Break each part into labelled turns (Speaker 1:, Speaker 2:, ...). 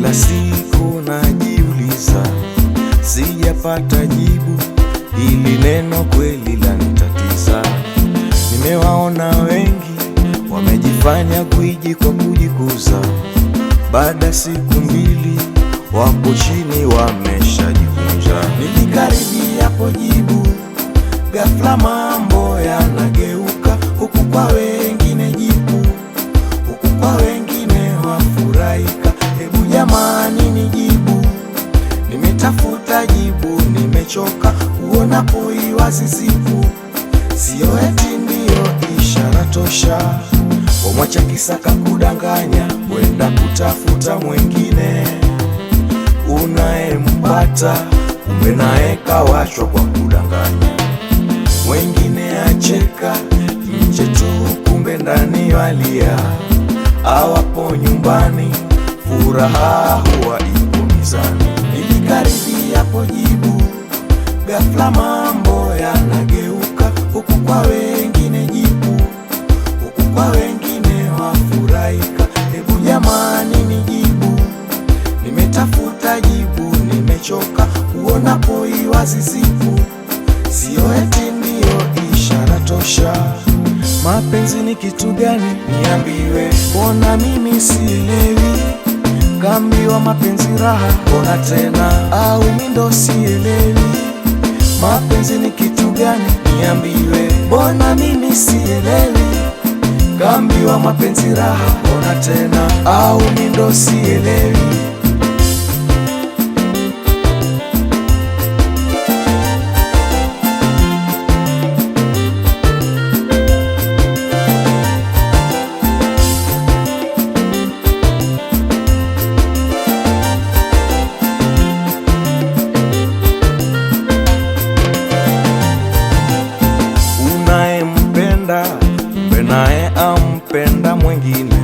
Speaker 1: Kila siku najiuliza, sijapata jibu, hili neno kweli lanitatiza. Nimewaona wengi wamejifanya gwiji kwa kujikuza, baada siku mbili wapo chini wameshajikunja. Nilikaribia hapo jibu, ghafla mambo yanageuka, huku kwa wengine jibu, huku kwa wengine wafurahika. Hebu jamani nijibu, nimetafuta jibu, nimechoka. Uonapo iwazi zipu, sio eti ndiyo ishara tosha. Wamwacha kisaka kudanganya, wenda kutafuta mwengine. Unayempata kumbe naye kawachwa kwa kudanganya. Mwengine acheka nje tu, kumbe ndani walia. Awapo nyumbani, furaha huwa iko mizani. Nilikaribia hapo jibu, ghafla mambo yanageuka, huku kwa wengine jibu, huku kwa wengine wafurahika. Hebu jamani nijibu, nimetafuta jibu, nimechoka. Uonapo iwazi zipu, sio eti ndiyo ishara tosha. Mapenzi ni kitu gani? Niambiwe, mbona mimi sielewi. Kaambiwa mapenzi raha, mbona tena au mimi ndo sielewi. Mapenzi ni kitu gani? Niambiwe, mbona mimi sielewi. Kaambiwa mapenzi raha, mbona tena au mimi ndo sielewi. Naye ampenda mwengine,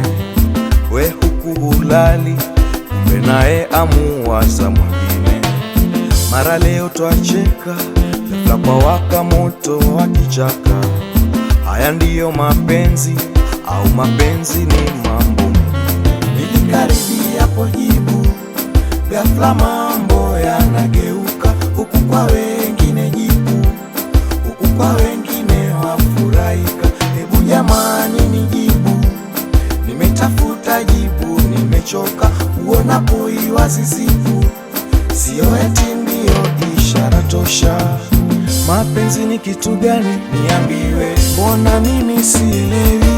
Speaker 1: we huku hulali, kumbe naye amuwaza mwengine. Mara leo twacheka, ghafla kwa waka moto wa kichaka. Haya ndiyo mapenzi au mapenzi ni mambo mengine? Nilikaribia hapo jibu, ghafla mambo yanageuka, huku kwa wengine jibu, huku kwa wengine wafurahika. Hebu jamani nijibu, nimetafuta jibu, nimechoka. Uonapo iwazi zipu, sio eti ndiyo ishara tosha. Mapenzi ni kitu gani? Niambiwe, mbona mimi sielewi.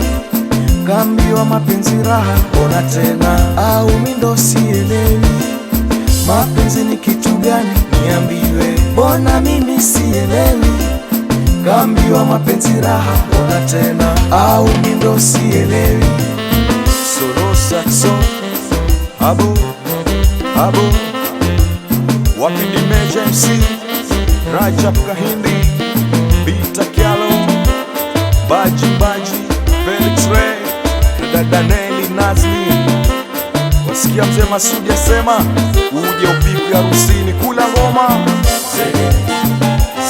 Speaker 1: Kaambiwa mapenzi raha, mbona tena au mimi ndo sielewi. Mapenzi ni kitu gani? Niambiwe, mbona mimi sielewi. Kaambiwa mapenzi raha, mbona tena au mimi ndo sielewi. Solo saxo, abo, abo, Wapindi Meja MC, Rajab Kahindi, Bita Kialo, Baji Baji, Felix Ray, na dada Nelly Nazmi. Wasikia mzee Masudi asema, uje upigwe harusini kula ngoma. Zegere,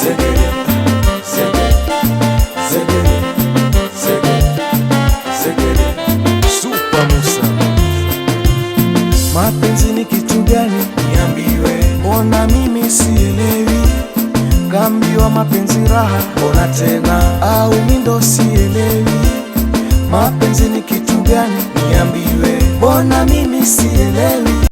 Speaker 1: zegere, zegere, zegere, zegere, zegere, Super Musa. Mapenzi ni kitu gani? Niambiwe, mbona mimi sielewi. Kaambiwa mapenzi raha, mbona tena au mimi ndo sielewi. Mapenzi ni kitu gani? Niambiwe, mbona mimi sielewi.